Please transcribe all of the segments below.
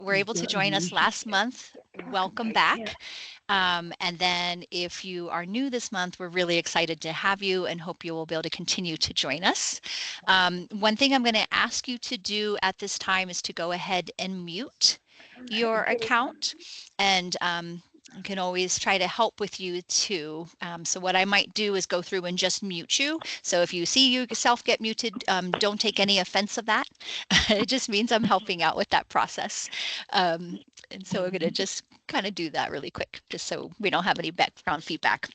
were able to join us last month, welcome back. And then if you are new this month, we're really excited to have you and hope you will be able to continue to join us. One thing I'm going to ask you to do at this time is to go ahead and mute your account, and I can always try to help with you too. So what I might do is go through and just mute you. So if you see yourself get muted, don't take any offense of that. It just means I'm helping out with that process. And so we're going to just kind of do that really quick, just so we don't have any background feedback.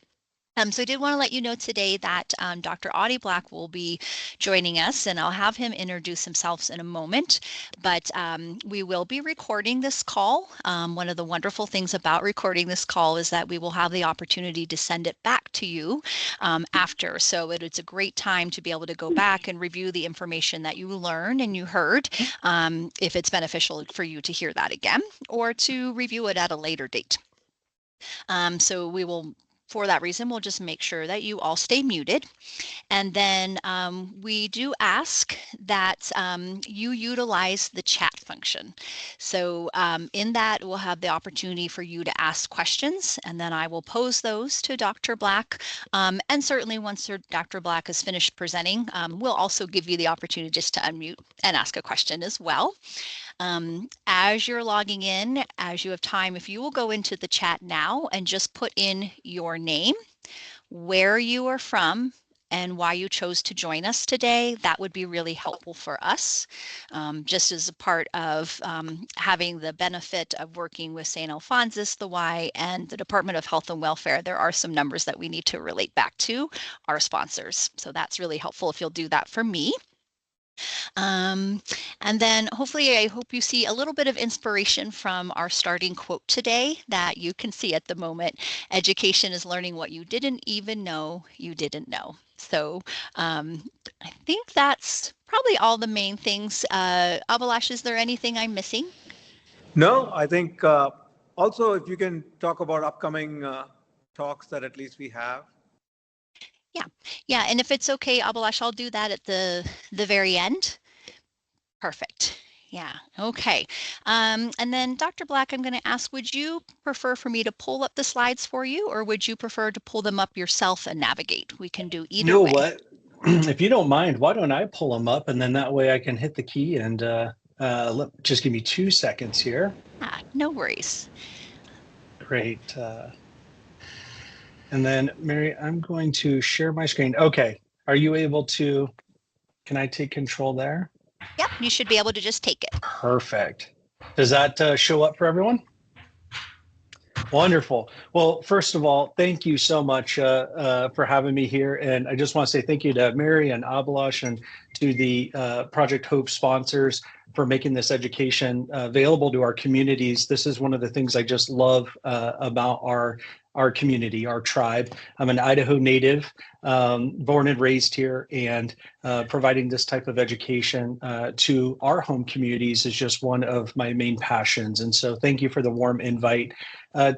So I did want to let you know today that Dr. Audie Black will be joining us, and I'll have him introduce himself in a moment. But we will be recording this call. One of the wonderful things about recording this call is that we will have the opportunity to send it back to you after. So it's a great time to be able to go back and review the information that you learned and you heard, if it's beneficial for you to hear that again, or to review it at a later date. So we will, for that reason, we'll just make sure that you all stay muted. And then we do ask that you utilize the chat function. So in that, we'll have the opportunity for you to ask questions, and then I will pose those to Dr. Black. And certainly once Dr. Black is finished presenting, we'll also give you the opportunity just to unmute and ask a question as well. As you're logging in, as you have time, if you will go into the chat now and just put in your name, where you are from, and why you chose to join us today, that would be really helpful for us. Just as a part of having the benefit of working with Saint Alphonsus, the Y, and the Department of Health and Welfare, there are some numbers that we need to relate back to our sponsors. So that's really helpful if you'll do that for me. And then hopefully, I hope you see a little bit of inspiration from our starting quote today that you can see at the moment. Education is learning what you didn't even know you didn't know. So I think that's probably all the main things. Abhilash, is there anything I'm missing? No, I think also if you can talk about upcoming talks that at least we have. Yeah, and if it's okay, Abhilash, I'll do that at the very end. Perfect. Yeah, okay. And then Dr. Black, I'm going to ask, would you prefer for me to pull up the slides for you, or would you prefer to pull them up yourself and navigate? We can do either way. What? If you don't mind, why don't I pull them up, and then that way I can hit the key, and just give me 2 seconds here. No worries. Great. And then, Mary, I'm going to share my screen. Okay. Are you able to, can I take control there? Yep, you should be able to just take it. Perfect. Does that show up for everyone? Wonderful. Well, first of all, thank you so much for having me here. And I just want to say thank you to Mary and Abhilash and to the Project Hope sponsors for making this education available to our communities. This is one of the things I just love about our community, our tribe. I'm an Idaho native, born and raised here, and providing this type of education to our home communities is just one of my main passions. And so thank you for the warm invite.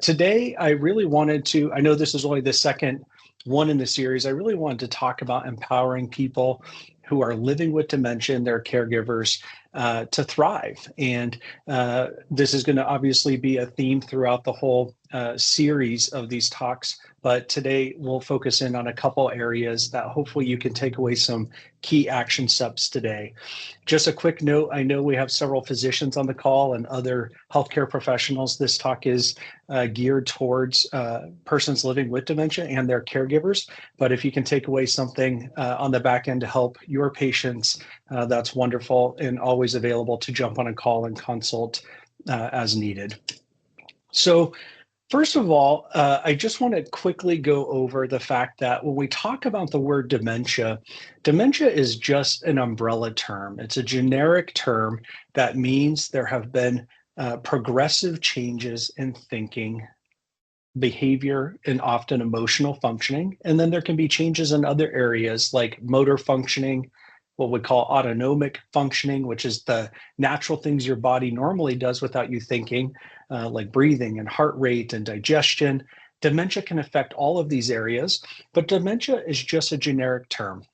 Today, I really wanted to, I know this is only the second one in the series, I really wanted to talk about empowering people who are living with dementia and their caregivers to thrive. And this is going to obviously be a theme throughout the whole series of these talks, but today we'll focus in on a couple areas that hopefully you can take away some key action steps today. Just a quick note, I know we have several physicians on the call and other healthcare professionals. This talk is geared towards persons living with dementia and their caregivers, but if you can take away something on the back end to help your patients, that's wonderful, and always available to jump on a call and consult as needed. So first of all, I just want to quickly go over the fact that when we talk about the word dementia, dementia is just an umbrella term. It's a generic term that means there have been progressive changes in thinking, behavior, and often emotional functioning. And then there can be changes in other areas like motor functioning, what we call autonomic functioning, which is the natural things your body normally does without you thinking, like breathing and heart rate and digestion. Dementia can affect all of these areas, but dementia is just a generic term.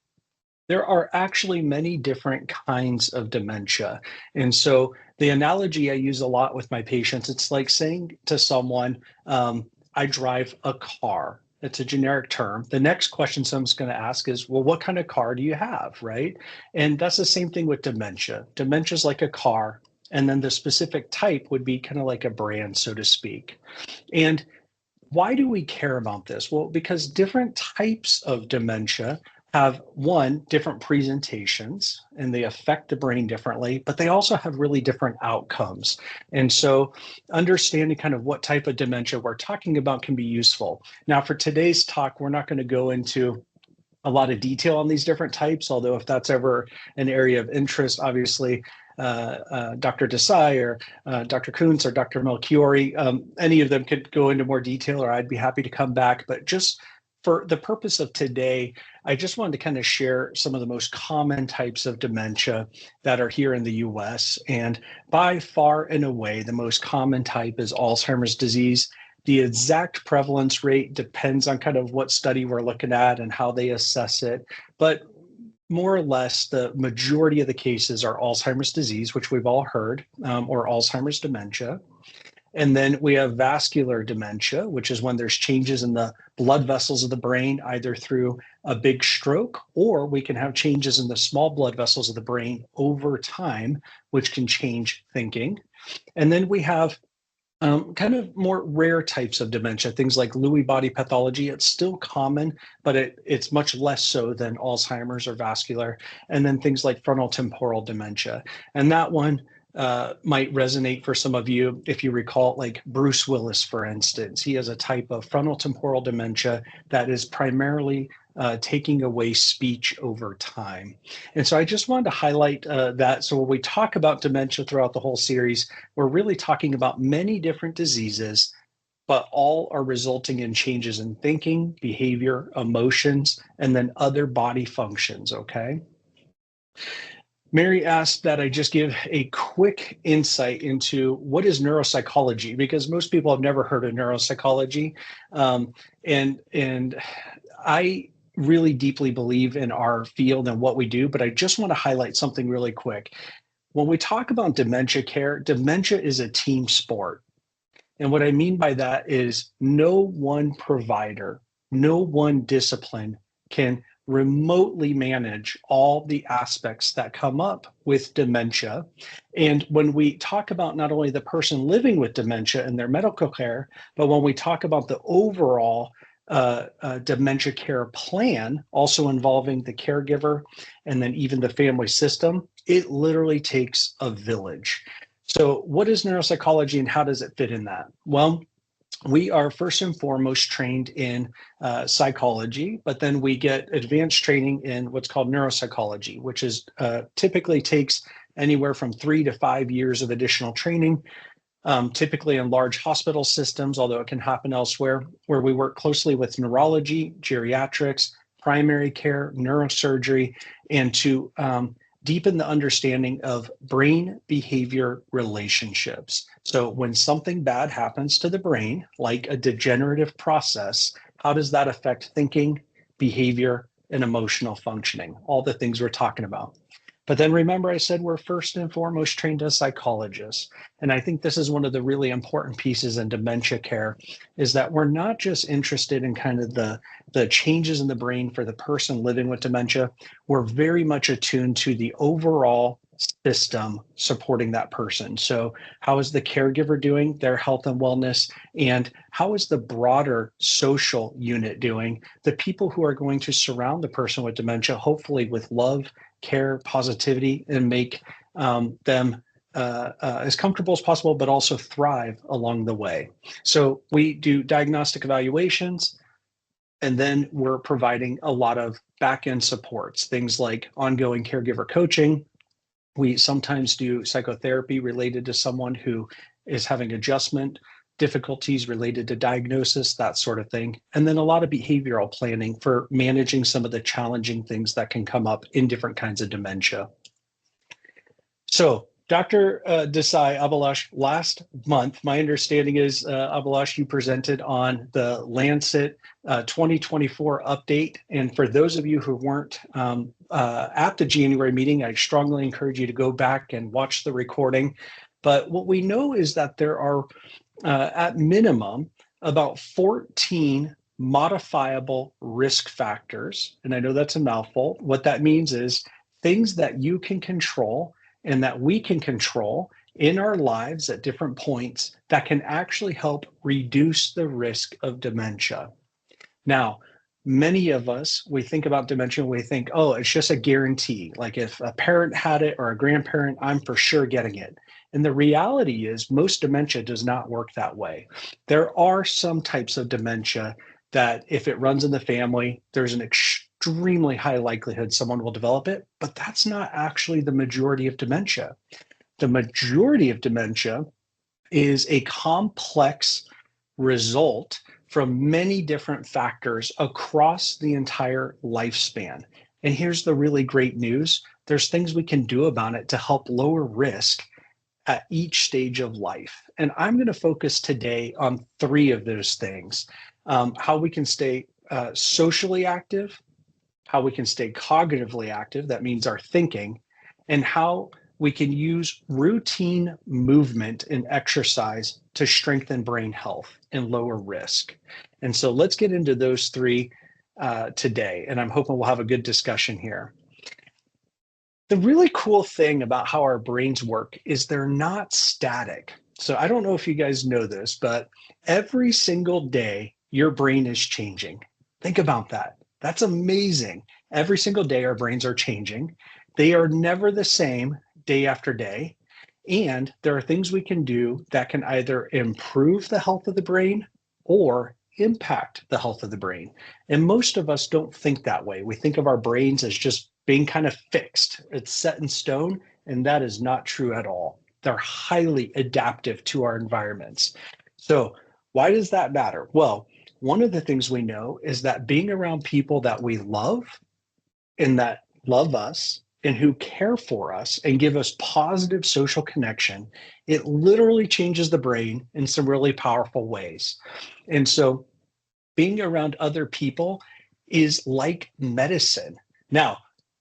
There are actually many different kinds of dementia. And so The analogy I use a lot with my patients, it's like saying to someone, I drive a car. It's a generic term. The next question someone's going to ask is, well, what kind of car do you have, right? And that's the same thing with dementia. Dementia is like a car, and then the specific type would be kind of like a brand, so to speak. And why do we care about this? Well, because different types of dementia have, one, different presentations, and they affect the brain differently, but they also have really different outcomes. And so understanding kind of what type of dementia we're talking about can be useful. Now, for today's talk, we're not going to go into a lot of detail on these different types, although if that's ever an area of interest, obviously, Dr. Desai or Dr. Kuntz or Dr. Melchiori, any of them could go into more detail, or I'd be happy to come back. But just for the purpose of today, I just wanted to kind of share some of the most common types of dementia that are here in the US. And by far and away, the most common type is Alzheimer's disease. The exact prevalence rate depends on kind of what study we're looking at and how they assess it. But more or less, the majority of the cases are Alzheimer's disease, which we've all heard, or Alzheimer's dementia. And then we have vascular dementia, which is when there's changes in the blood vessels of the brain, either through a big stroke, or we can have changes in the small blood vessels of the brain over time, which can change thinking. And then we have kind of more rare types of dementia, things like Lewy body pathology. It's still common, but it's much less so than Alzheimer's or vascular. And then things like frontal temporal dementia. And that one might resonate for some of you if you recall, like Bruce Willis, for instance. He has a type of frontal temporal dementia that is primarily taking away speech over time. And so I just wanted to highlight that. So when we talk about dementia throughout the whole series, we're really talking about many different diseases, but all are resulting in changes in thinking, behavior, emotions, and then other body functions, okay? Mary asked that I just give a quick insight into what is neuropsychology, because most people have never heard of neuropsychology. And I really deeply believe in our field and what we do, but I just want to highlight something really quick. When we talk about dementia care, dementia is a team sport. And what I mean by that is no one provider, no one discipline can remotely manage all the aspects that come up with dementia. And when we talk about not only the person living with dementia and their medical care, but when we talk about the overall dementia care plan, also involving the caregiver and then even the family system, it literally takes a village. So what is neuropsychology and how does it fit in that? Well, we are first and foremost trained in psychology, but then we get advanced training in what's called neuropsychology, which is typically takes anywhere from 3 to 5 years of additional training, typically in large hospital systems, although it can happen elsewhere, where we work closely with neurology, geriatrics, primary care, neurosurgery, and to deepen the understanding of brain behavior relationships. So when something bad happens to the brain, like a degenerative process, how does that affect thinking, behavior, and emotional functioning? All the things we're talking about. But then remember, I said we're first and foremost trained as psychologists. And I think this is one of the really important pieces in dementia care, is that we're not just interested in kind of the changes in the brain for the person living with dementia. We're very much attuned to the overall system supporting that person. So how is the caregiver doing, their health and wellness, and how is the broader social unit doing, the people who are going to surround the person with dementia, hopefully with love, care, positivity, and make them as comfortable as possible, but also thrive along the way. So we do diagnostic evaluations, and then we're providing a lot of back-end supports, things like ongoing caregiver coaching. We sometimes do psychotherapy related to someone who is having adjustment difficulties related to diagnosis, that sort of thing. And then a lot of behavioral planning for managing some of the challenging things that can come up in different kinds of dementia. So Dr. Desai, Abhilash, last month, my understanding is, Abhilash, you presented on the Lancet 2024 update. And for those of you who weren't at the January meeting, I strongly encourage you to go back and watch the recording. But what we know is that there are, at minimum, about 14 modifiable risk factors. And I know that's a mouthful. What that means is things that you can control and that we can control in our lives at different points that can actually help reduce the risk of dementia. Now, many of us, we think about dementia, we think, oh, it's just a guarantee. Like if a parent had it or a grandparent, I'm for sure getting it. And the reality is most dementia does not work that way. There are some types of dementia that if it runs in the family, there's an extremely high likelihood someone will develop it, but that's not actually the majority of dementia. The majority of dementia is a complex result from many different factors across the entire lifespan. And here's the really great news. There's things we can do about it to help lower risk at each stage of life. And I'm going to focus today on 3 of those things. How we can stay socially active, how we can stay cognitively active, that means our thinking, and how we can use routine movement and exercise to strengthen brain health and lower risk. And so let's get into those 3 today, and I'm hoping we'll have a good discussion here. The really cool thing about how our brains work is they're not static. So I don't know if you guys know this, but every single day, your brain is changing. Think about that. That's amazing. Every single day, our brains are changing. They are never the same day after day. And there are things we can do that can either improve the health of the brain or impact the health of the brain. And most of us don't think that way. We think of our brains as just being kind of fixed. It's set in stone, and that is not true at all. They're highly adaptive to our environments. So why does that matter? Well, one of the things we know is that being around people that we love and that love us and who care for us and give us positive social connection, it literally changes the brain in some really powerful ways. And so being around other people is like medicine. Now,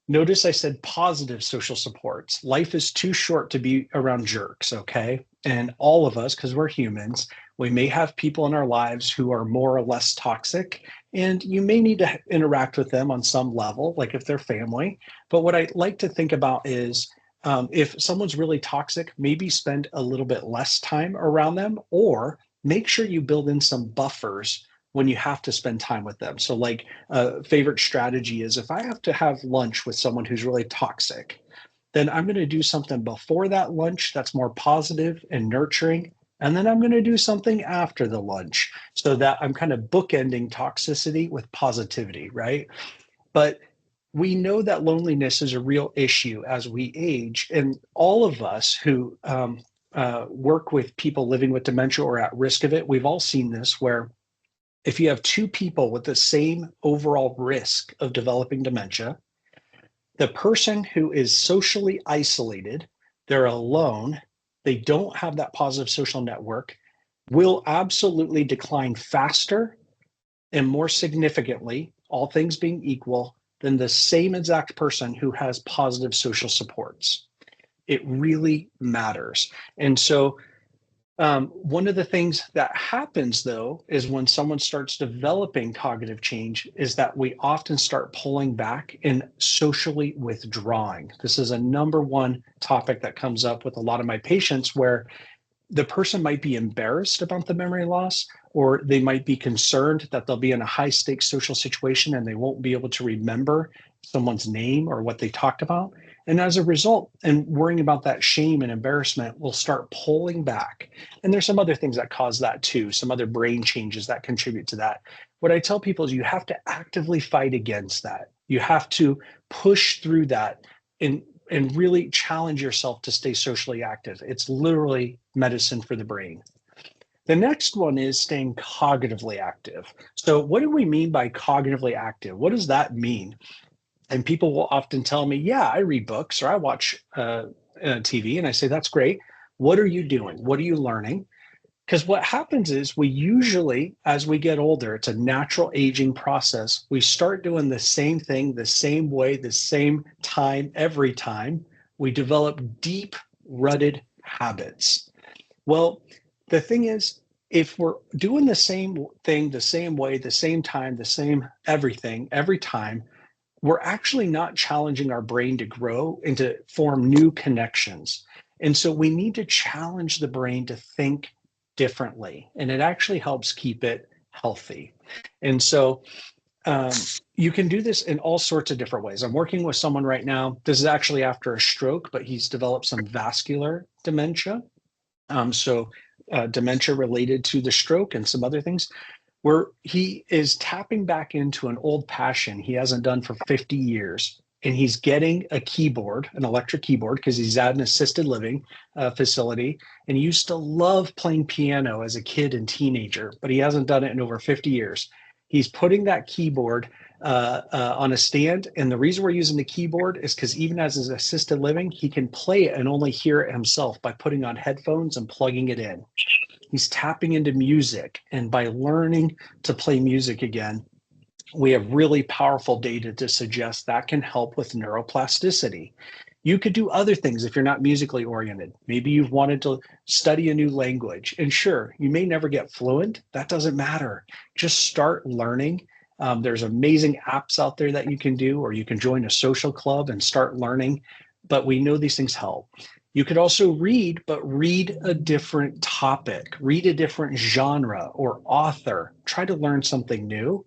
notice I said positive social supports. Life is too short to be around jerks, okay? And all of us, because we're humans, we may have people in our lives who are more or less toxic, and you may need to interact with them on some level, like if they're family. But what I like to think about is if someone's really toxic, maybe spend a little bit less time around them, or make sure you build in some buffers when you have to spend time with them. So like a favorite strategy is if I have to have lunch with someone who's really toxic, then I'm going to do something before that lunch that's more positive and nurturing. And then I'm going to do something after the lunch so that I'm kind of bookending toxicity with positivity, right? But we know that loneliness is a real issue as we age. And all of us who work with people living with dementia or at risk of it, we've all seen this where if you have 2 people with the same overall risk of developing dementia, the person who is socially isolated, they're alone, they don't have that positive social network, will absolutely decline faster and more significantly, all things being equal, than the same exact person who has positive social supports. It really matters. And so one of the things that happens, though, is when someone starts developing cognitive change is that we often start pulling back and socially withdrawing. This is a number 1 topic that comes up with a lot of my patients where the person might be embarrassed about the memory loss, or they might be concerned that they'll be in a high stakes social situation and they won't be able to remember someone's name or what they talked about. And as a result, and worrying about that shame and embarrassment, will start pulling back. And there's some other things that cause that too, some other brain changes that contribute to that. What I tell people is you have to actively fight against that. You have to push through that and really challenge yourself to stay socially active. It's literally medicine for the brain. The next one is staying cognitively active. So what do we mean by cognitively active? What does that mean? And people will often tell me, yeah, I read books or I watch TV. And I say, that's great. What are you doing? What are you learning? Because what happens is we usually, as we get older, it's a natural aging process. We start doing the same thing, the same way, the same time, every time. We develop deep rutted habits. Well, the thing is, if we're doing the same thing, the same way, the same time, the same everything, every time, we're actually not challenging our brain to grow and to form new connections. And so we need to challenge the brain to think differently. And it actually helps keep it healthy. And so you can do this in all sorts of different ways. I'm working with someone right now. This is actually after a stroke, but he's developed some vascular dementia. Dementia related to the stroke and some other things, where he is tapping back into an old passion he hasn't done for 50 years. And he's getting a keyboard, an electric keyboard, because he's at an assisted living facility. And he used to love playing piano as a kid and teenager, but he hasn't done it in over 50 years. He's putting that keyboard on a stand. And the reason we're using the keyboard is because even as his assisted living, he can play it and only hear it himself by putting on headphones and plugging it in. He's tapping into music. And by learning to play music again, we have really powerful data to suggest that can help with neuroplasticity. You could do other things if you're not musically oriented. Maybe you've wanted to study a new language. And sure, you may never get fluent. That doesn't matter. Just start learning. There's amazing apps out there that you can do, or you can join a social club and start learning. But we know these things help. You could also read, but read a different topic, read a different genre or author. Try to learn something new.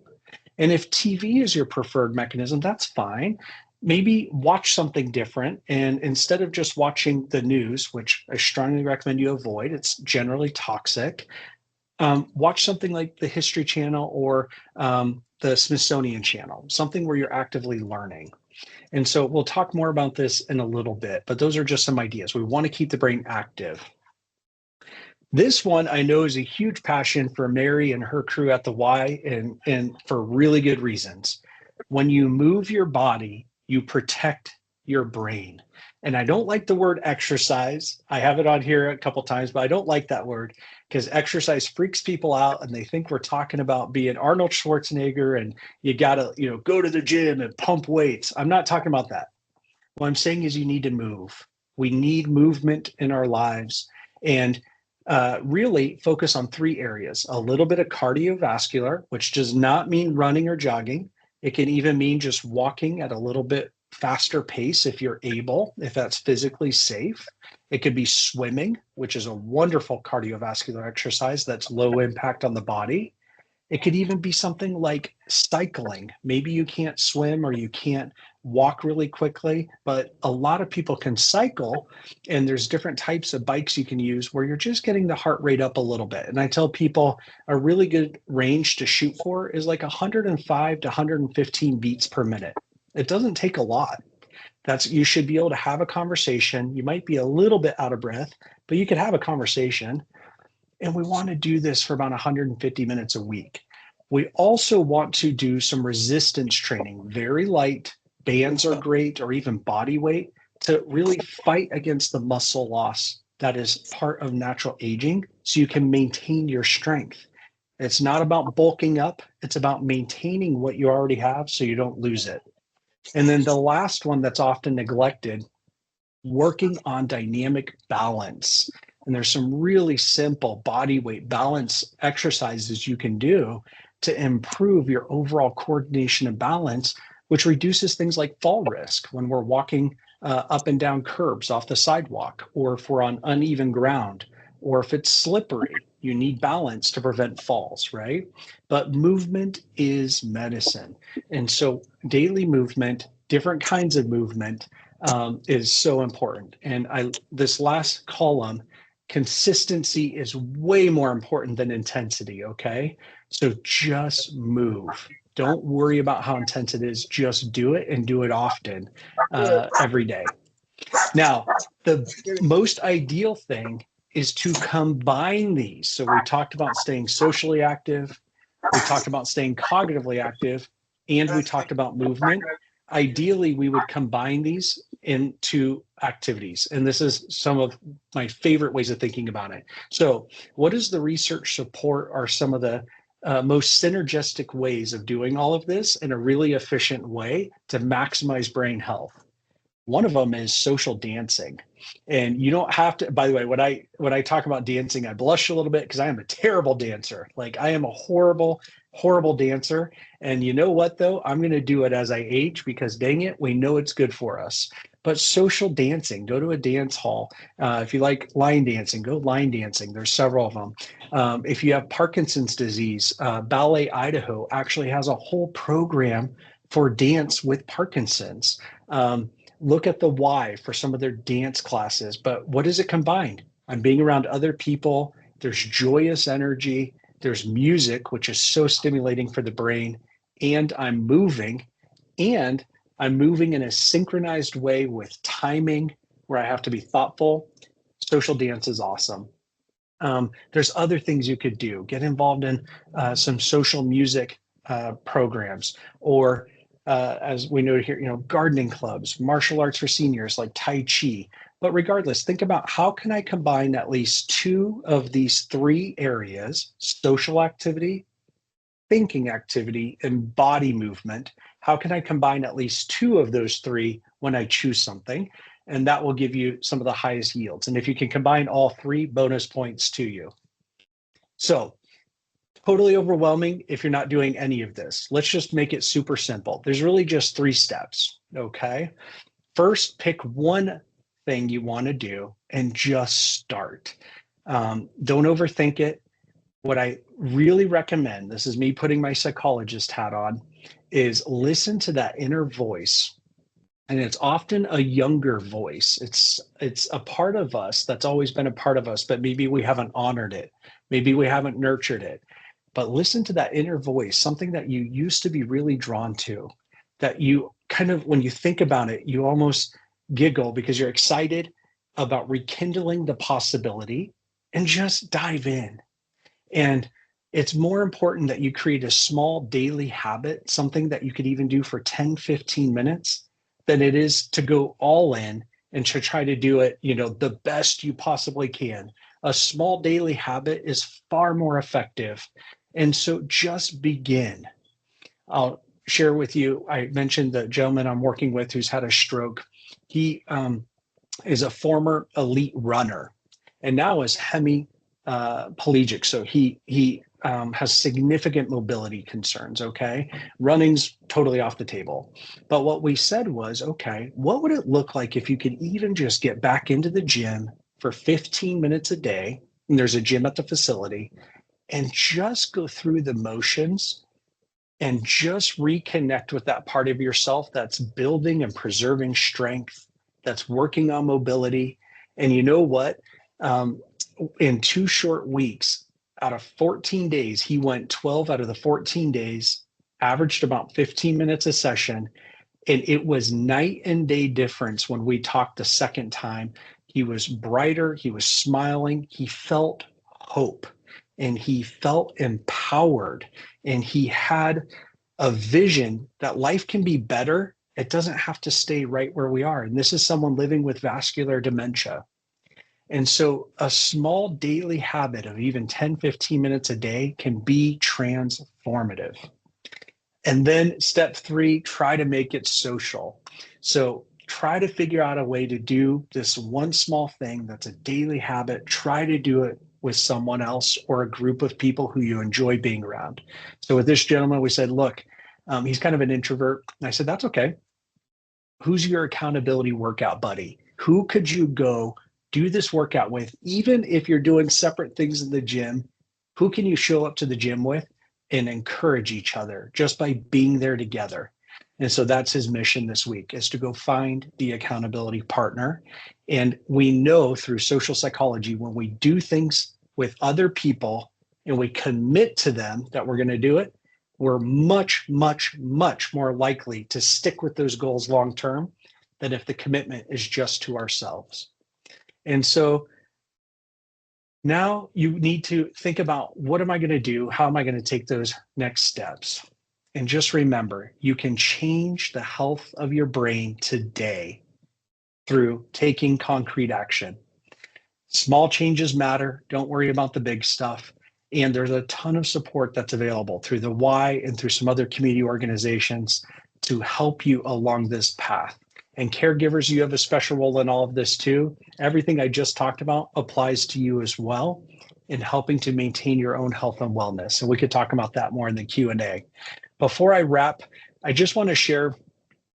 And if TV is your preferred mechanism, that's fine. Maybe watch something different. And instead of just watching the news, which I strongly recommend you avoid, it's generally toxic, watch something like the History Channel or the Smithsonian Channel, something where you're actively learning. And so we'll talk more about this in a little bit, but those are just some ideas. We want to keep the brain active. This one I know is a huge passion for Mary and her crew at the Y, and for really good reasons. When you move your body, you protect your brain. And I don't like the word exercise. I have it on here a couple times, but I don't like that word because exercise freaks people out and they think we're talking about being Arnold Schwarzenegger and you gotta, go to the gym and pump weights. I'm not talking about that. What I'm saying is you need to move. We need movement in our lives, and really focus on 3 areas. A little bit of cardiovascular, which does not mean running or jogging. It can even mean just walking at a little bit faster pace if you're able, if that's physically safe. It could be swimming, which is a wonderful cardiovascular exercise that's low impact on the body. It could even be something like cycling. Maybe you can't swim or you can't walk really quickly, but a lot of people can cycle, and there's different types of bikes you can use where you're just getting the heart rate up a little bit. And I tell people a really good range to shoot for is like 105 to 115 beats per minute. It doesn't take a lot. You should be able to have a conversation. You might be a little bit out of breath, but you could have a conversation. And we want to do this for about 150 minutes a week. We also want to do some resistance training, very light. Bands are great, or even body weight, to really fight against the muscle loss that is part of natural aging so you can maintain your strength. It's not about bulking up. It's about maintaining what you already have so you don't lose it. And then the last one that's often neglected, working on dynamic balance. And there's some really simple body weight balance exercises you can do to improve your overall coordination and balance, which reduces things like fall risk when we're walking up and down curbs off the sidewalk, or if we're on uneven ground, or if it's slippery. You need balance to prevent falls, right? But movement is medicine. And so daily movement, different kinds of movement is so important. And this last column, consistency is way more important than intensity, okay? So just move. Don't worry about how intense it is. Just do it, and do it often, every day. Now, the most ideal thing is to combine these. So we talked about staying socially active, we talked about staying cognitively active, and we talked about movement. Ideally, we would combine these into activities. And this is some of my favorite ways of thinking about it. So what does the research support are some of the most synergistic ways of doing all of this in a really efficient way to maximize brain health? One of them is social dancing. And you don't have to, by the way, when I talk about dancing, I blush a little bit because I am a terrible dancer. Like I am a horrible, horrible dancer. And you know what though? I'm going to do it as I age because dang it, we know it's good for us. But social dancing, go to a dance hall. If you like line dancing, go line dancing. There's several of them. If you have Parkinson's disease, Ballet Idaho actually has a whole program for dance with Parkinson's. Look at the Y for some of their dance classes, but what does it combine? I'm being around other people. There's joyous energy. There's music, which is so stimulating for the brain. And I'm moving in a synchronized way with timing where I have to be thoughtful. Social dance is awesome. There's other things you could do. Get involved in some social music programs, or as we know here, gardening clubs, martial arts for seniors like Tai Chi. But regardless, think about how can I combine at least two of these three areas: social activity, thinking activity, and body movement. How can I combine at least two of those three when I choose something? And that will give you some of the highest yields. And if you can combine all three, bonus points to you. So totally overwhelming if you're not doing any of this. Let's just make it super simple. There's really just 3 steps, okay? First, pick one thing you want to do and just start. Don't overthink it. What I really recommend, this is me putting my psychologist hat on, is listen to that inner voice. And it's often a younger voice. It's a part of us that's always been a part of us, but maybe we haven't honored it. Maybe we haven't nurtured it. But listen to that inner voice, something that you used to be really drawn to, that you kind of, when you think about it, you almost giggle because you're excited about rekindling the possibility, and just dive in. And it's more important that you create a small daily habit, something that you could even do for 10, 15 minutes, than it is to go all in and to try to do it, the best you possibly can. A small daily habit is far more effective. And so just begin. I'll share with you, I mentioned the gentleman I'm working with who's had a stroke. He is a former elite runner and now is hemiplegic. So he has significant mobility concerns, okay? Running's totally off the table. But what we said was, okay, what would it look like if you could even just get back into the gym for 15 minutes a day, and there's a gym at the facility, and just go through the motions and just reconnect with that part of yourself that's building and preserving strength, that's working on mobility. And you know what? In 2 short weeks, out of 14 days, he went 12 out of the 14 days, averaged about 15 minutes a session. And it was night and day difference when we talked the second time. He was brighter, he was smiling, he felt hope, and he felt empowered, and he had a vision that life can be better. It doesn't have to stay right where we are. And this is someone living with vascular dementia. And so a small daily habit of even 10, 15 minutes a day can be transformative. And then step 3, try to make it social. So try to figure out a way to do this one small thing that's a daily habit. Try to do it with someone else or a group of people who you enjoy being around. So with this gentleman, we said, look, he's kind of an introvert. And I said, that's okay. Who's your accountability workout buddy? Who could you go do this workout with? Even if you're doing separate things in the gym, who can you show up to the gym with and encourage each other just by being there together? And so that's his mission this week, is to go find the accountability partner. And we know through social psychology, when we do things with other people and we commit to them that we're going to do it, we're much, much, much more likely to stick with those goals long term than if the commitment is just to ourselves. And so now you need to think about, what am I going to do? How am I going to take those next steps? And just remember, you can change the health of your brain today through taking concrete action. Small changes matter. Don't worry about the big stuff. And there's a ton of support that's available through the Y and through some other community organizations to help you along this path. And caregivers, you have a special role in all of this too. Everything I just talked about applies to you as well in helping to maintain your own health and wellness. And we could talk about that more in the Q&A. Before I wrap, I just want to share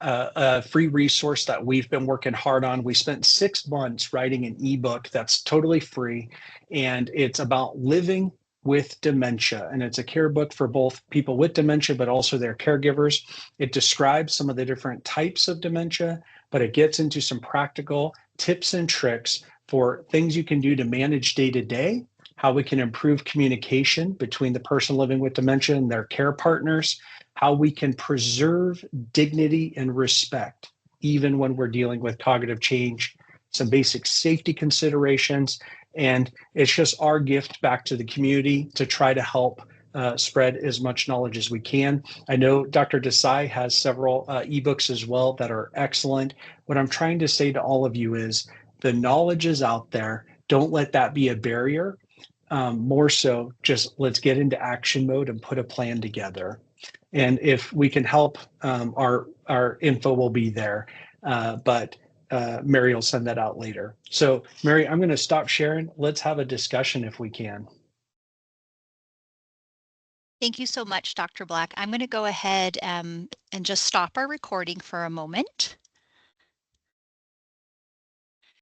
a free resource that we've been working hard on. We spent 6 months writing an ebook that's totally free, and it's about living with dementia. And it's a care book for both people with dementia, but also their caregivers. It describes some of the different types of dementia, but it gets into some practical tips and tricks for things you can do to manage day to day, how we can improve communication between the person living with dementia and their care partners, how we can preserve dignity and respect, even when we're dealing with cognitive change, some basic safety considerations. And it's just our gift back to the community to try to help spread as much knowledge as we can. I know Dr. Desai has several ebooks as well that are excellent. What I'm trying to say to all of you is the knowledge is out there. Don't let that be a barrier. More so, just let's get into action mode and put a plan together. And if we can help, our info will be there. But Mary will send that out later. So Mary, I'm going to stop sharing. Let's have a discussion if we can. Thank you so much, Dr. Black. I'm going to go ahead and just stop our recording for a moment.